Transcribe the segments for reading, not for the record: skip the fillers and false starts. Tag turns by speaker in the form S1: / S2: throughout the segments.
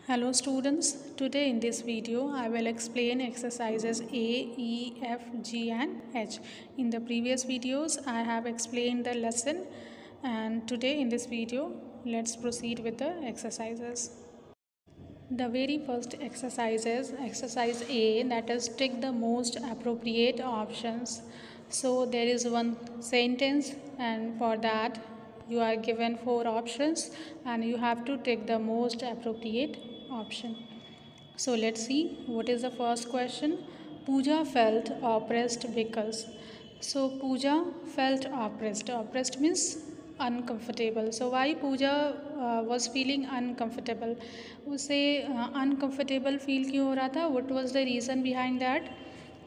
S1: Hello students, today in this video I will explain exercises A, E, F, G and H. In the previous videos I have explained the lesson and today in this video let's proceed with the exercises. The very first exercise is exercise A, that is tick the most appropriate options. So there is one sentence and for that you are given 4 options and you have to tick the most appropriate option. So let's see what is the first question. Pooja felt oppressed because. So Pooja felt oppressed. Oppressed means uncomfortable. So why Pooja was feeling uncomfortable? उसे uncomfortable feel क्यों हो रहा था? What was the reason behind that?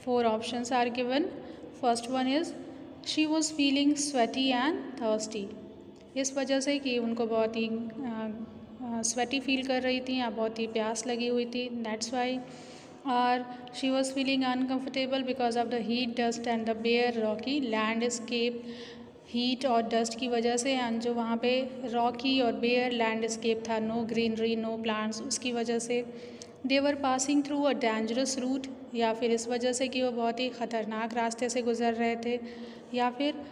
S1: 4 options are given. First one is she was feeling sweaty and thirsty. इस वजह से कि उनको बहुत ही स्वेटी फील कर रही थी या बहुत ही प्यास लगी हुई थी, दैट्स वाई. और she was feeling uncomfortable because of the heat, dust and the bare rocky landscape. Heat और डस्ट की वजह से एंड जो वहाँ पे रॉकी और बेयर लैंडस्केप था, नो ग्रीनरी नो प्लांट्स, उसकी वजह से they were passing through a dangerous route, या फिर इस वजह से कि वो बहुत ही ख़तरनाक रास्ते से गुजर रहे थे, या फिर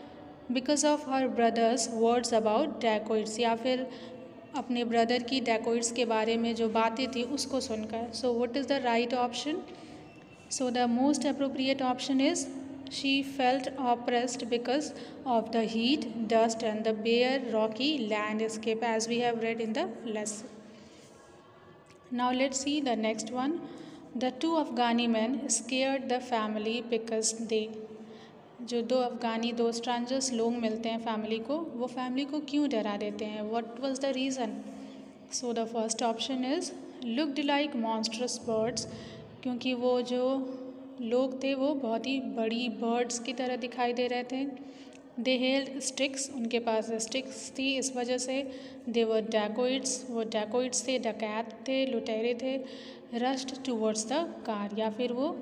S1: because of her brother's words about dacoits, या फिर अपने ब्रदर की डेकोइड्स के बारे में जो बातें थी उसको सुनकर. So what is the right option? So the most appropriate option is she felt oppressed because of the heat, dust and the bare rocky landscape as we have read in the lesson. Now let's see the next one. The two Afghani men scared the family because they. जो दो अफ़गानी, दो strangers लोग मिलते हैं family को, वो family को क्यों डरा देते हैं? What was the reason? So the first option is looked like monstrous birds. क्योंकि वो जो लोग थे वो बहुत ही बड़ी बर्ड्स की तरह दिखाई दे रहे थे. दे हेल्ड स्टिक्स, उनके पास स्टिक्स थी, इस वजह से. दे वर डैकोइड्स, वो डैकोइड्स थे, डकैत थे, लुटेरे थे. रश्ड टूवर्ड्स द कार, या फिर वो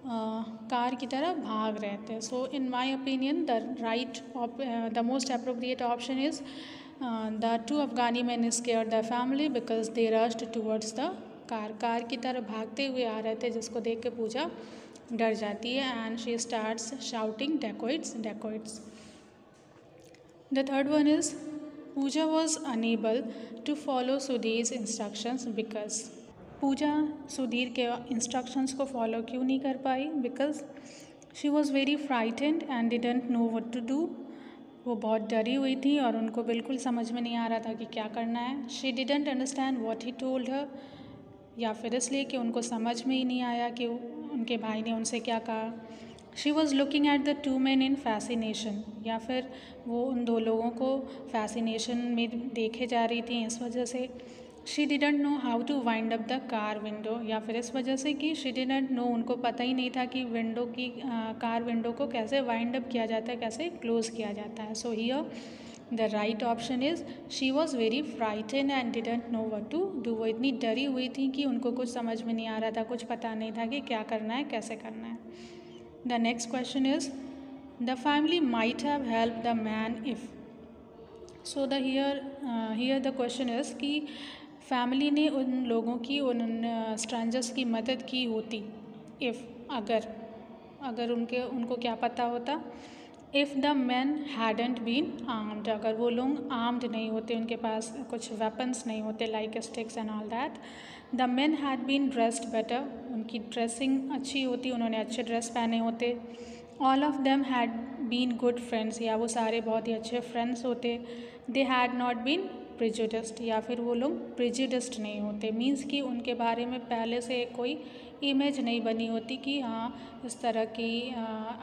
S1: कार की तरह भाग रहे थे. So in my opinion the most appropriate option is the two Afghani man scared the family because they rushed towards the car. Car की तरह भागते हुए आ रहे थे जिसको देख के पूजा डर जाती है and she starts shouting dacoits dacoits. The third one is Pooja was unable to follow Sudhir's instructions because. Pooja Sudhir के इंस्ट्रक्शंस को फॉलो क्यों नहीं कर पाई? Because she was very frightened and didn't know what to do. वो बहुत डरी हुई थी और उनको बिल्कुल समझ में नहीं आ रहा था कि क्या करना है. She didn't understand what he told her, या फिर इसलिए कि उनको समझ में ही नहीं आया कि उनके भाई ने उनसे क्या कहा. She was looking at the two man in fascination, या फिर वो उन दो लोगों को फैसिनेशन में देखे जा रही थी, इस वजह से. She didn't know how to wind up the car window, या फिर इस वजह से कि शी डिडंट नो, उनको पता ही नहीं था कि विंडो की कार विंडो को कैसे वाइंड अप किया जाता है, कैसे क्लोज़ किया जाता है. So here the right option is she was very frightened and didn't know what to do. वो इतनी डरी हुई थी कि उनको कुछ समझ में नहीं आ रहा था, कुछ पता नहीं था कि क्या करना है, कैसे करना है. The next question is the family might have helped the man if. So here the question is कि फैमिली ने उन लोगों की, उन स्ट्रेंजर्स की मदद की होती if, अगर उनको क्या पता होता. If the man hadn't been armed, अगर वो लोग आर्म्ड नहीं होते, उनके पास कुछ वेपन्स नहीं होते like sticks and all that. The man had been dressed better, उनकी ड्रेसिंग अच्छी होती, उन्होंने अच्छे ड्रेस पहने होते. All of them had been good friends, या वो सारे बहुत ही अच्छे फ्रेंड्स होते. They had not been prejudiced, या फिर वो लोग प्रिजुडिस्ड नहीं होते, मीन्स कि उनके बारे में पहले से कोई इमेज नहीं बनी होती कि हाँ इस तरह की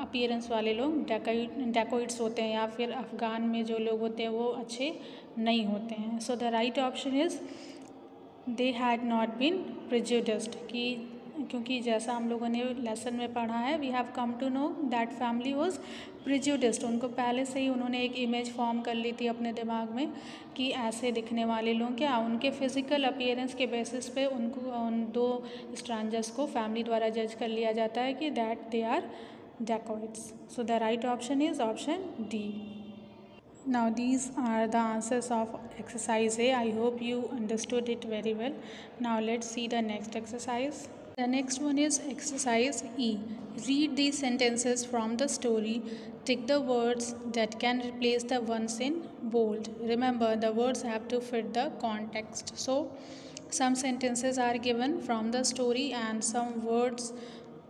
S1: अपीयरेंस वाले लोग डेकोइड्स होते हैं, या फिर अफ़गान में जो लोग होते हैं वो अच्छे नहीं होते हैं. So the right option is they had not been prejudiced, कि क्योंकि जैसा हम लोगों ने लेसन में पढ़ा है, we have come to know that family was prejudiced. उनको पहले से ही उन्होंने एक इमेज फॉर्म कर ली थी अपने दिमाग में कि ऐसे दिखने वाले लोग, क्या उनके फिज़िकल अपीयरेंस के बेसिस पे उनको, उन दो स्ट्रेंजर्स को फैमिली द्वारा जज कर लिया जाता है कि that they are dacoits. So the right option is option D. Now these are the answers of exercise A. I hope you understood it very well. Now let's see the next exercise. The next one is exercise E. Read these sentences from the story. Tick the words that can replace the ones in bold. Remember, the words have to fit the context. So some sentences are given from the story and some words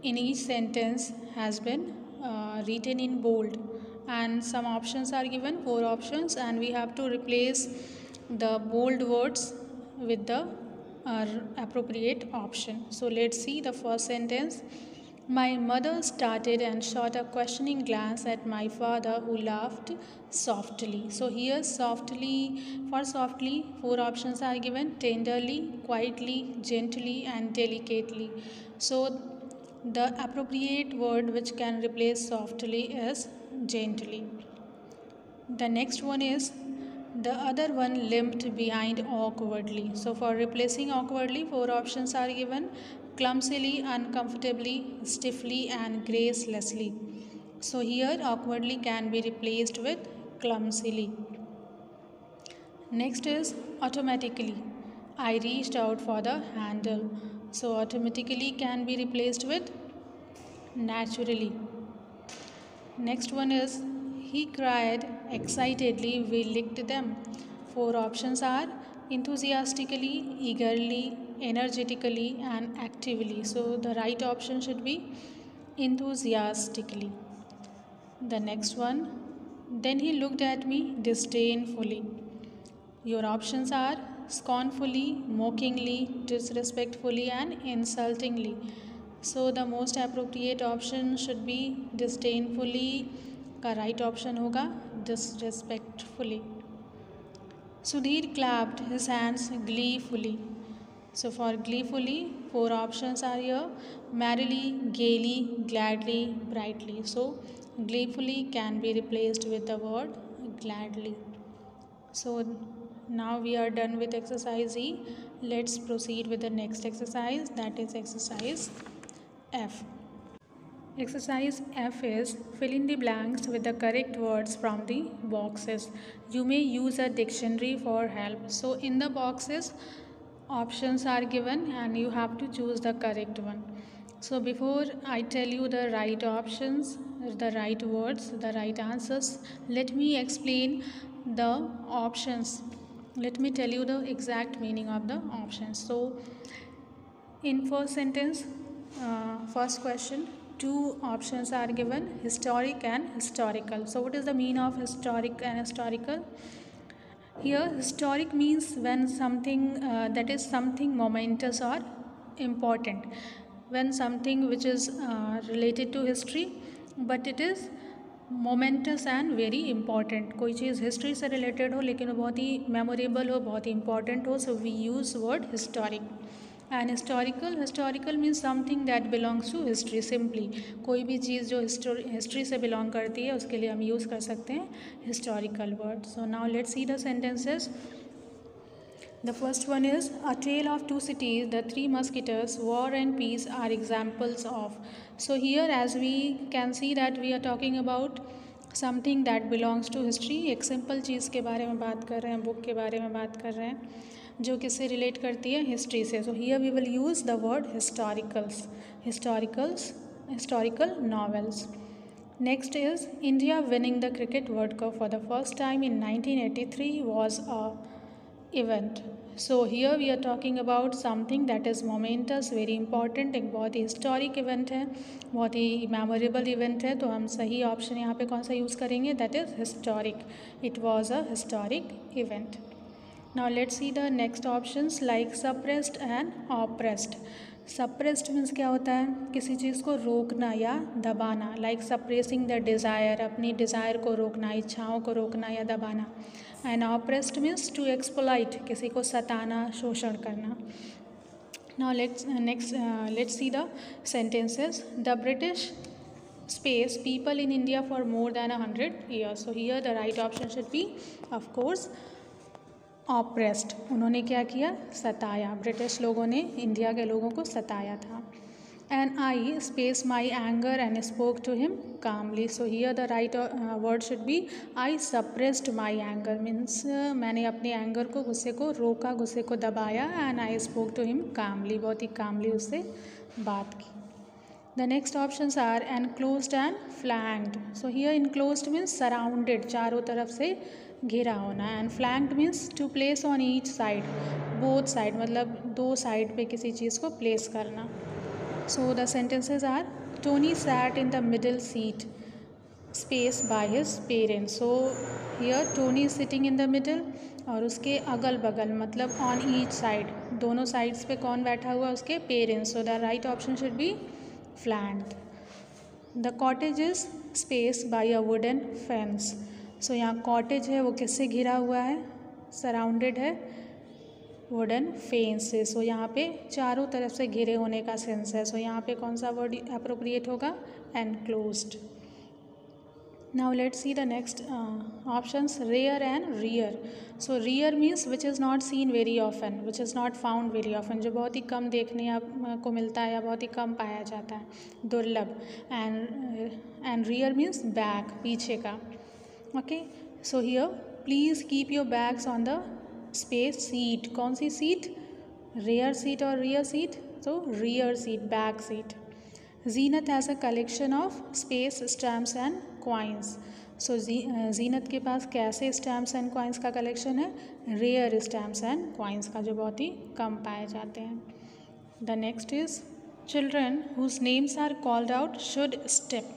S1: in each sentence has been written in bold, and some options are given, 4 options, and we have to replace the bold words with the appropriate option. So let's see the first sentence. My mother started and shot a questioning glance at my father, who laughed softly. So here softly, for softly, 4 options are given: tenderly, quietly, gently and delicately. So the appropriate word which can replace softly is gently. The next one is the other one limped behind awkwardly. So for replacing awkwardly, 4 options are given: clumsily, uncomfortably, stiffly and gracelessly. So here awkwardly can be replaced with clumsily. Next is automatically. I reached out for the handle. So automatically can be replaced with naturally. Next one is he cried excitedly, we licked them. 4 options are enthusiastically, eagerly, energetically and actively. So the right option should be enthusiastically. The next one, then he looked at me disdainfully. Your options are scornfully, mockingly, disrespectfully and insultingly. So the most appropriate option should be disdainfully. का right option होगा disrespectfully. Sudhir clapped his hands gleefully. So for gleefully, 4 options are here: merrily, gaily, gladly, brightly. So gleefully can be replaced with the word gladly. So now we are done with exercise E. Let's proceed with the next exercise, that is exercise F. Exercise F is fill in the blanks with the correct words from the boxes. You may use a dictionary for help. So in the boxes, options are given and you have to choose the correct one. So before I tell you the right options, the right words, the right answers, let me explain the options. Let me tell you the exact meaning of the options. So in first sentence, first question, 2 options are given: historic and historical. So what is the meaning of historic and historical? Here historic means when something that is something momentous or important, when something which is related to history but it is moments and very important, कोई चीज़ history से related हो लेकिन वो बहुत ही memorable हो, बहुत ही important हो, so we use word historic. And historical means something that belongs to history. Simply कोई भी चीज़ जो हिस्ट्री से बिलोंग करती है उसके लिए हम यूज़ कर सकते हैं historical word. So now let's see the sentences. The first one is A Tale of Two Cities, The Three Musketeers, War and Peace are examples of. So here as we can see that we are talking about something that belongs to history. एक simple चीज़ के बारे में बात कर रहे हैं, book के बारे में बात कर रहे हैं जो किससे रिलेट करती है, हिस्ट्री से. So here we will use the word historical novels. Next is India winning the Cricket World Cup for the first time in 1983 was a event. So here we are talking about something that is momentous, very important. एक बहुत ही historic event है, बहुत ही memorable event है. तो हम सही option यहाँ पे कौन सा यूज़ करेंगे, that is historic. It was a historic event. Now let's see the next options like suppressed and oppressed. Suppressed means क्या होता है, किसी चीज़ को रोकना या दबाना. लाइक सप्रेसिंग द डिज़ायर, अपनी डिज़ायर को रोकना, इच्छाओं को रोकना या दबाना. And oppressed means to exploit, किसी को सताना, शोषण करना. Now let's see the sentences. The British space people in India for more than 100 years. So here the right option should be of course oppressed. उन्होंने क्या किया, सताया. ब्रिटिश लोगों ने इंडिया के लोगों को सताया था. And I spaced my anger and spoke to him calmly. So here the right word should be I suppressed my anger, means मैंने अपने एंगर को, गुस्से को रोका, गुस्से को दबाया. And I spoke to him calmly, बहुत ही calmly उससे बात की. The next options are enclosed and flanked. So here enclosed means surrounded, चारों तरफ से घिरा होना. And flanked means to place on each side, both side, मतलब दो साइड पे किसी चीज़ को प्लेस करना. So the sentences are Tony sat in the middle seat space by his parents. So here Tony is sitting in the middle और उसके अगल बगल मतलब on each side, दोनों sides पे कौन बैठा हुआ, उसके parents. So the right option should be flanked. The cottage is spaced by a wooden fence. So यहाँ cottage है वो किससे घिरा हुआ है, surrounded है वुडन फेंस से. सो यहाँ पे चारों तरफ से घिरे होने का सेंस है. सो यहाँ पे कौन सा वर्ड अप्रोप्रिएट होगा, enclosed. Now let's see the next options, rare and rear. So rear means which is not seen very often, which is not found very often, जो बहुत ही कम देखने को मिलता है या बहुत ही कम पाया जाता है, दुर्लभ. एंड रियर मीन्स बैक, पीछे का. Okay, so here please keep your bags on the space seat. कौन सी सीट, रेयर सीट और रियर सीट, तो rear seat, back seat. Zeenat has a collection of space stamps and coins. So Zeenat के पास कैसे stamps and coins का collection है, rare stamps and coins का, जो बहुत ही कम पाए जाते हैं. The next is children whose names are called out should step.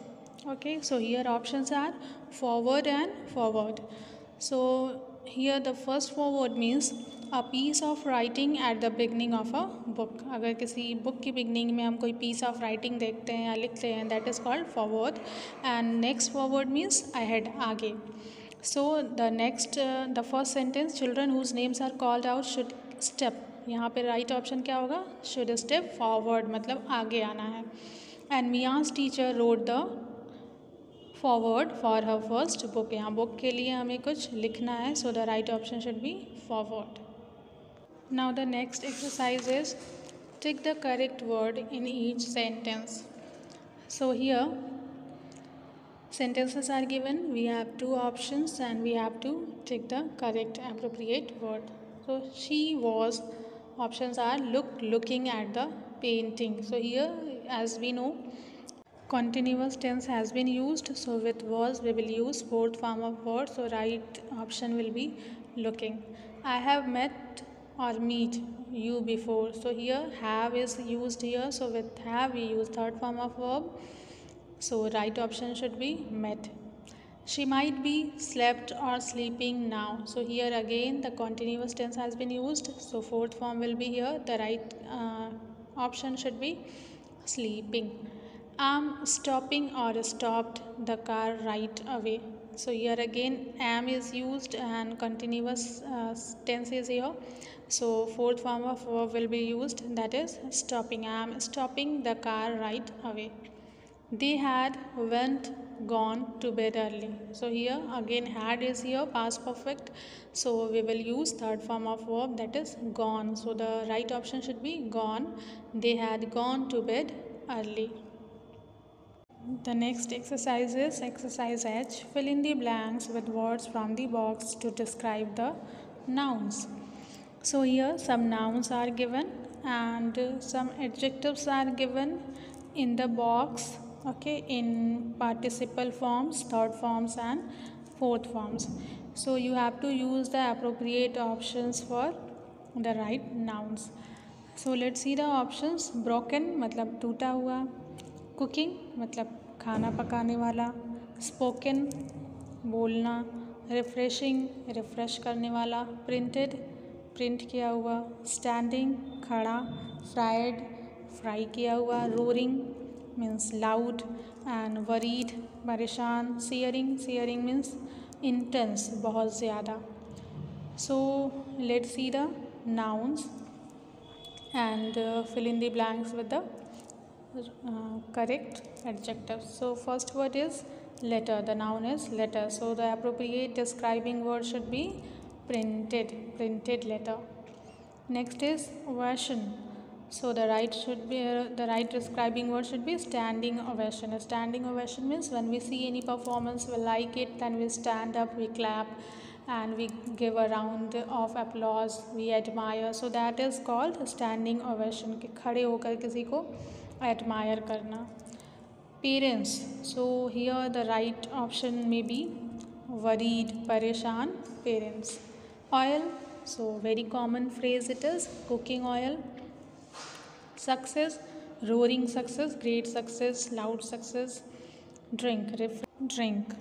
S1: Okay, so here options are forward and forward. So here the first forward means a piece of writing at the beginning of a book. अगर किसी book की beginning में हम कोई piece of writing देखते हैं या लिखते हैं, that is called forward. And next forward means ahead, आगे. So the next the first sentence, children whose names are called out should step. यहाँ पे right option क्या होगा, should step forward, मतलब आगे आना है. And Mia's teacher wrote the forward for her first book. यहाँ बुक के लिए हमें कुछ लिखना है. सो the right option should be forward. Now the next exercise is tick the correct word in each sentence. So here sentences are given, we have two options and we have to tick the correct appropriate word. So she was, options are looking at the painting. So here as we know continuous tense has been used, so with was we will use fourth form of word. So right option will be looking. I have met or meet you before. So here have is used here, so with have we use third form of verb. So right option should be met. She might be slept or sleeping now. So here again the continuous tense has been used, so fourth form will be here. The right option should be sleeping. Am stopping or stopped the car right away. So here again am is used and continuous tense is here. So fourth form of verb will be used, that is stopping. Am stopping the car right away. They had gone to bed early. So here again had is here past perfect. So we will use third form of verb, that is gone. So the right option should be gone. They had gone to bed early. The next exercise is exercise H. Fill in the blanks with words from the box to describe the nouns. So here some nouns are given and some adjectives are given in the box, okay, in participle forms, third forms and fourth forms. So you have to use the appropriate options for the right nouns. So let's see the options. Broken मतलब टूटा हुआ, cooking मतलब खाना पकाने वाला, spoken बोलना, refreshing refresh करने वाला, प्रिंटेड प्रिंट किया हुआ, स्टैंडिंग खड़ा, फ्राइड फ्राई किया हुआ, roaring means loud and worried परेशान, सियरिंग मीन्स इंटेंस बहुत ज़्यादा. So let's see the nouns and fill in the blanks with the correct adjectives. So first word is letter. The noun is letter. So the appropriate describing word should be printed letter. Next is version. So the right describing word should be standing ovation. A standing ovation means when we see any performance, we like it, then we stand up, we clap, and we give a round of applause. We admire. So that is called standing ovation. कि खड़े होकर किसी को admire करना. Parents. So here the right option may be worried, परेशान, parents. Oil. So very common phrase it is, cooking oil. Success, roaring success, great success, loud success. Drink, drink.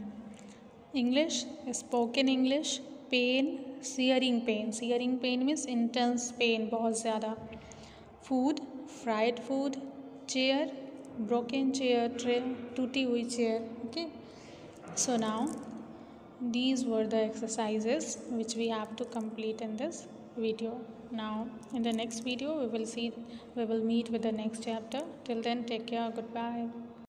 S1: English, spoken English. Pain, searing pain. Searing pain means intense pain, बहुत ज़्यादा. Food, fried food. Chair, broken chair, tray, टूटी हुई chair. Okay. So now these were the exercises which we have to complete in this video. Now in the next video we will meet with the next chapter. Till then, take care. Goodbye.